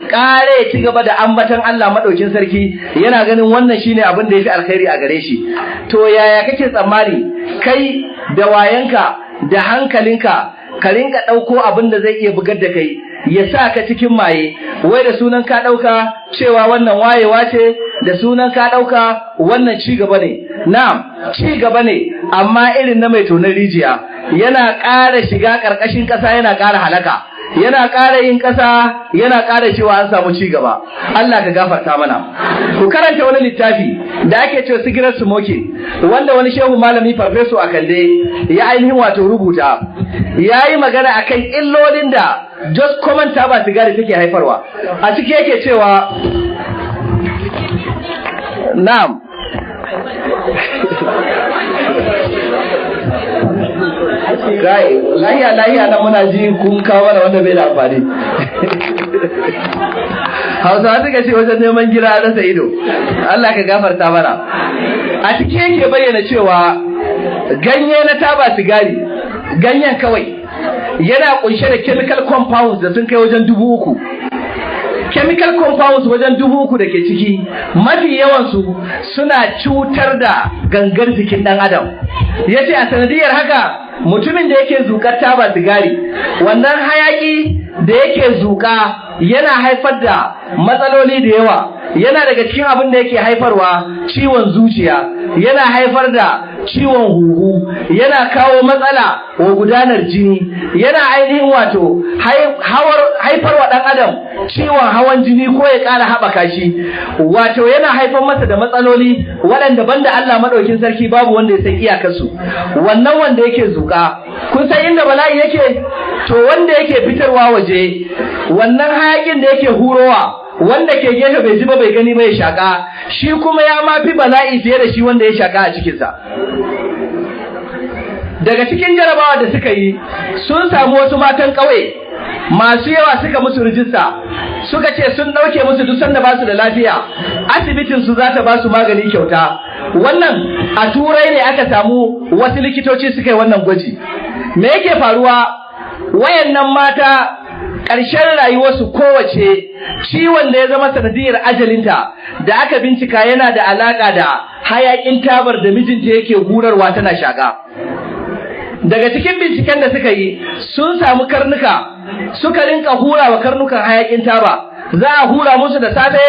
ƙare ya ci gaba da ambatan Allah madaukin sarki, yana ganin wannan shine abin da yafi alkhairi a gare shi. To yaya kake tsammani kai da wayanka da hankalinka ka rinka ɗauko abin da zai iya bugar da kai ya sa ka cikin maye, wai da sunan ka ɗauka cewa wannan wayewa ce, da sunan ka ɗauka wannan ci gaba ne. Na'am, ci gaba ne, amma irin na mai tonar rijiya, yana ƙara shiga ƙarƙashin ƙasa, yana ƙara halaka, yana ƙara yin ƙasa, yana ƙara cewa an samu ci gaba. Allah ka gafarta mana. Ku karanta wani littafi da ake cewa cigarette smoking, wanda wani shehu malami farfeso a Kande ya ainihin wato rubuta. Ya yi magana akan illolin da just common taba sigari take haifarwa. A ciki yake cewa na'am gai lahiya na muna ji kun kawo mana wanda bai da amfani. Hausawa suka ce wajen neman gira rasa ido. Allah ka gafarta mana. A ciki yake bayyana cewa ganye na taba sigari, ganyen kawai yana kunshe da chemical compounds da sun kai wajen 3,000. Chemical compounds wajen 3,000 da ke ciki, mafi yawansu suna cutar da gangar jikin ɗan adam. Ya ce a sanadiyar haka mutumin da yake zuƙar taba sigari, wannan hayaki da yake zuƙa yana haifar da matsaloli da yawa. Yana daga cikin abin da yake haifarwa ciwon zuciya, yana haifar da ciwon huhu, yana kawo matsala wa gudanar jini, yana ainihin wato haifarwa ɗan adam ciwon hawan jini ko ya ƙara haɓaka shi, wato yana haifar masa da matsaloli waɗanda banda Allah maɗaukin sarki babu wanda ya san iyakarsu. Wannan wanda yake zuƙa, kun san inda bala'i yake? To wanda yake fitarwa waje, wannan hayakin da yake hurowa, wanda ke gefe bai ji ba bai gani ba ya shaka, shi kuma ya mafi bala'i fiye da shi wanda ya shaka a cikinsa. Daga cikin jarabawa da suka yi, sun samu wasu matan ƙauye masu yawa suka musu rijista, suka ce sun ɗauke musu duk sanda ba su da lafiya, asibitin su za ta ba su magani kyauta. Wannan a Turai ne aka samu wasu likitoci suka yi wannan gwaji. Me yake faruwa? Wayannan mata ƙarshen rayuwarsu kowace ciwon da ya zama sanadiyar ajalinta da aka bincika yana da alaƙa da hayaƙin tabar da mijinta yake hurarwa tana shaƙa. Daga cikin binciken da suka yi, sun samu karnuka, suka rinka hura wa karnukan hayaƙin taba. Za a hura musu da safe,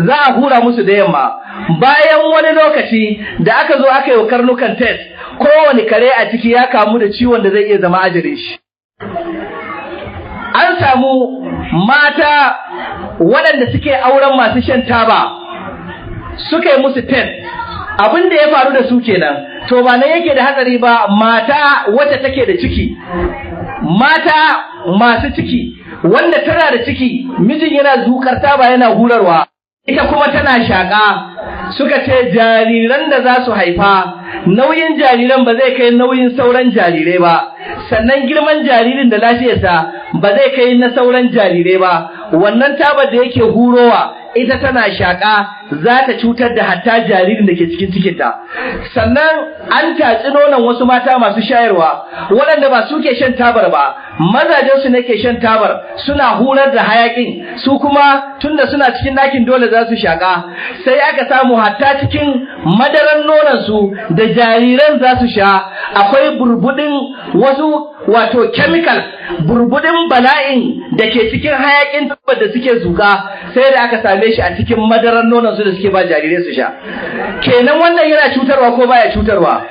za a hura musu da yamma. Bayan wani lokaci da aka zo aka yi wa karnukan test, kowane kare a ciki ya kamu da ciwon da zai iya zama ajalin shi. An samu mata waɗanda suke auren masu shan taba, suka yi musu test, abin da ya faru da su kenan. To ba nan yake da hatsari ba, mata wacce take da ciki, mata masu ciki wanda tana da ciki, mijin yana zukar taba yana hurarwa, ita kuma tana shaƙa. Suka ce jariran da za su haifa, nauyin jariran ba zai kai nauyin sauran jarirai ba, sannan girman jaririn da lafiyarsa ba zai kai na sauran jarirai ba. Wannan tabar da yake hurowa ita tana shaƙa, za ta cutar da hatta jaririn da ke cikin cikinta. Sannan an tatsi nonon wasu mata masu shayarwa waɗanda ba su ke shan tabar ba, mazajensu ne ke shan tabar, suna hurar da hayaƙin, su kuma tunda suna cikin ɗakin dole za su shaƙa. Sai aka samu hatta cikin madaran nononsu da jariran za su sha akwai burbuɗin wasu wato chemical, burbuɗin bala'in da ke cikin hayaƙin tabar da suke zuƙa, sai da aka same shi a cikin madaran nononsu da suke ba jarirai su sha. Kenan wannan yana cutarwa ko baya cutarwa?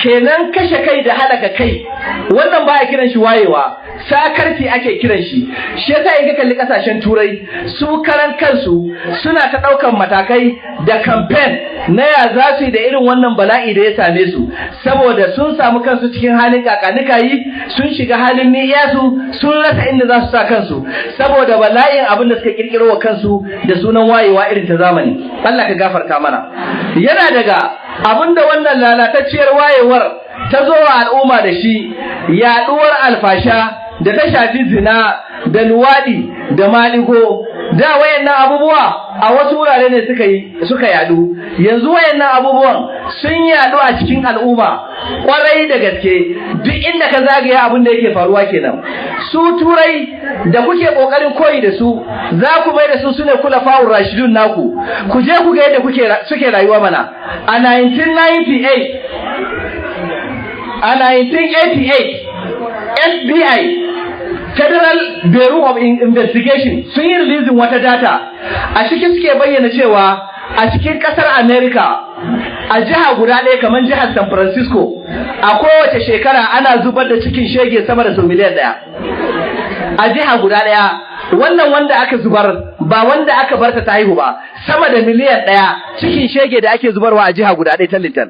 Kenan kashe kai da halaka kai, wannan baya kiran shi wayewa, sakarci ake kiran shi. Shi yasa in ka kalli kasashen Turai, su karan kansu suna ta ɗaukan matakai da campaign na ya za su yi da irin wannan bala'i da ya same su, saboda sun samu kansu cikin halin kakanikayi, sun shiga halin niyasu, sun rasa inda za su sa kansu saboda bala'in abin da suka kirkiro wa kansu da sunan wayewa irin ta zamani. Allah ka gafarta mana. Yana daga abinda wannan lalatacciyar wayewar ta zo wa al'umma da shi, yaɗuwar alfasha da ta shafi zina da luwaɗi da maligo da wayannan abubuwa a wasu wurare ne suka yadu, yanzu wayannan abubuwan sun yadu a cikin al'umma kwarai da gaske. Duk inda ka zagaya abin da yake faruwa kenan. Su turai da kuke kokarin koyi da su, za ku mai da su sune kulafa'ur rashidun naku. Ku je ku ga yadda suke rayuwa mana. A 1988 FBI Federal Bureau of Investigation sun yi releasing wata data a cikin suke bayyana cewa a cikin kasar America a jiha guda ɗaya kamar jihar San Francisco a kowace shekara ana zubar da cikin shege sama da sau miliyan 1 a jiha guda ɗaya. Wannan wanda aka zubar ba wanda aka barta ta haihu ba, sama da miliyan 1 cikin shege da ake zubarwa a jiha guda ɗaya tallintan.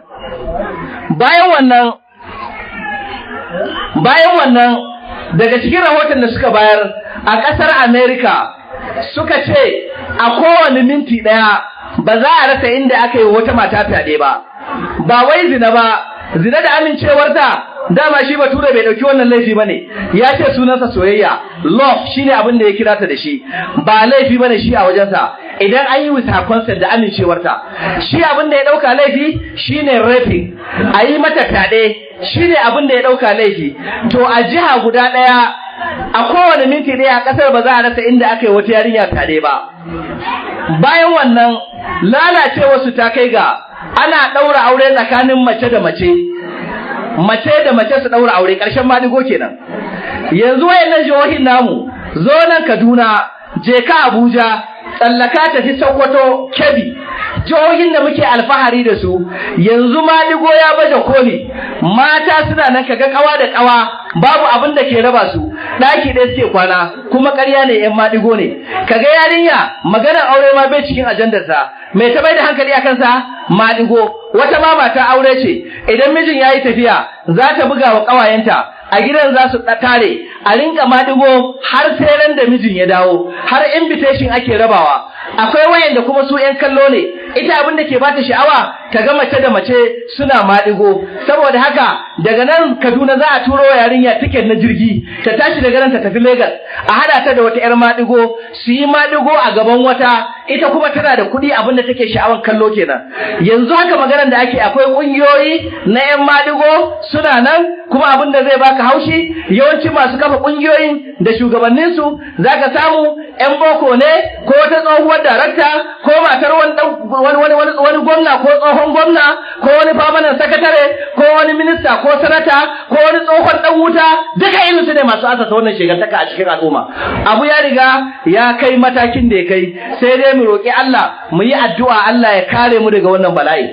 Bayan wannan daga cikin rahoton da suka bayar a ƙasar America suka ce a kowane minti ɗaya ba za a rasa inda aka yi wata mata fyaɗe ba wai zina ba, zina da amincewarta dama shi bature bai dauki wannan laifi bane, ya ce sunansa soyayya, love shine abin da ya kira ta da shi, ba laifi bane shi a wajensa idan an yi with her consent da amincewarta. Shi abin da ya dauka laifi shine raping, a yi mata fyaɗe shine abin da ya dauka laifi. To a jiha guda ɗaya a kowane minti ɗaya a ƙasar ba za a rasa inda aka yi wata yarinya fyaɗe ba. Bayan wannan lalacewarsu ta kai ga ana ɗaura aure tsakanin mace da mace su ɗaura aure, ƙarshen maɗigo kenan. Yanzu wayannan jihohin namu, zo nan Kaduna, je ka Abuja, tsallaka tafi Sokoto, Kebbi, jihohin da muke alfahari da su, yanzu maɗigo ya baje koli, mata suna nan kaga kawa da kawa, babu abin da ke raba su, ɗaki ɗaya suke kwana, kuma ƙarya ne ‘yan maɗigo ne. Kaga yarinya maganar aure ma bai cikin ajandarsa, mai ta bai da hankali a kansa maɗigo. Wata ma mata aure ce, idan mijin ya yi tafiya za ta buga wa ƙawayenta, a gidan za su tare, a rinka maɗigo har sai ran da mijin ya dawo, har invitation ake rabawa. Akwai wayanda kuma su ‘yan kallo ne, ita abin da ke bata sha'awa ta ga mace da mace suna maɗigo. Saboda haka daga nan Kaduna za a turo yarinya tiket na jirgi, ta tashi daga nan ta tafi Lagos, a hada ta da wata ‘yar maɗigo, su yi maɗigo a gaban wata, ita kuma tana da kuɗi abin da take sha'awan kallo kenan. Yanzu haka maganar da ake akwai ƙungiyoyi na ‘yan maɗigo suna nan, kuma abin da zai baka haushi yawanci masu kafa ƙungiyoyin da shugabanninsu za ka samu ‘yan boko ne ko wata tsohuwar darakta ko matar wani gwamna ko tsohon gwamna ko wani famanan sakatare ko wani minista ko sanata ko wani tsohon dan wuta, duka irin su ne masu asasa wannan shegantaka a cikin al'umma. Abu ya riga ya kai matakin da ya kai, sai dai mu roƙi Allah, mu yi addu'a Allah ya kare mu daga wannan bala'i.